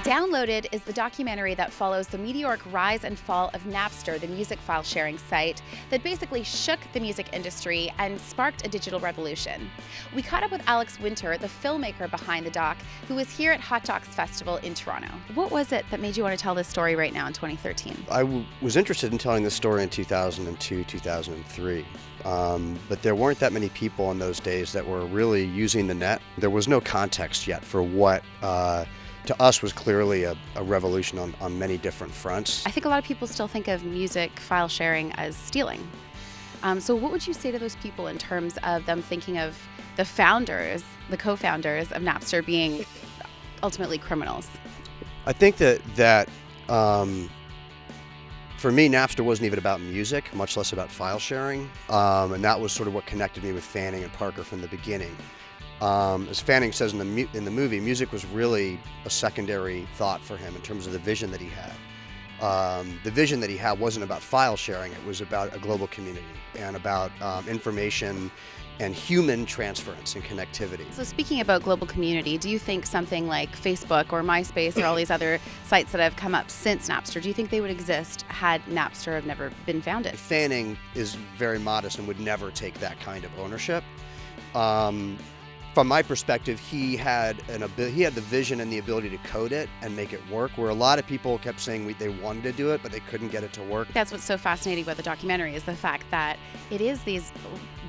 Downloaded is the documentary that follows the meteoric rise and fall of Napster, the music file sharing site that basically shook the music industry and sparked a digital revolution. We caught up with Alex Winter, the filmmaker behind the doc, who was here at Hot Docs Festival in Toronto. What was it that made you want to tell this story right now in 2013? I was interested in telling this story in 2002, 2003. But there weren't that many people in those days that were really using the net. There was no context yet for what to us was clearly a revolution on many different fronts. I think a lot of people still think of music file sharing as stealing. So what would you say to those people in terms of them thinking of the founders, the co-founders of Napster being ultimately criminals? I think that for me, Napster wasn't even about music, much less about file sharing. And that was sort of what connected me with Fanning and Parker from the beginning. As Fanning says in the movie, music was really a secondary thought for him in terms of the vision that he had. The vision that he had wasn't about file sharing, it was about a global community and about information and human transference and connectivity. So speaking about global community, do you think something like Facebook or MySpace or all these other sites that have come up since Napster, do you think they would exist had Napster have never been founded? Fanning is very modest and would never take that kind of ownership. From my perspective, he had the vision and the ability to code it and make it work, where a lot of people kept saying they wanted to do it, but they couldn't get it to work. That's what's so fascinating about the documentary is the fact that it is these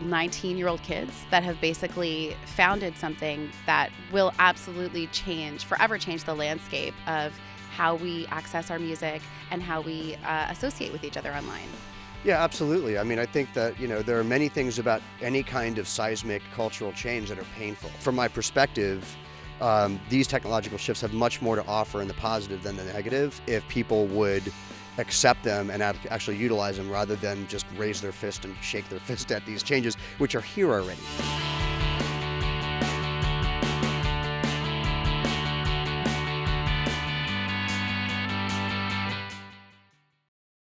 19-year-old kids that have basically founded something that will absolutely forever change the landscape of how we access our music and how we associate with each other online. Yeah, absolutely. I mean, I think that, there are many things about any kind of seismic cultural change that are painful. From my perspective, these technological shifts have much more to offer in the positive than the negative if people would accept them and actually utilize them rather than just raise their fist and shake their fist at these changes, which are here already.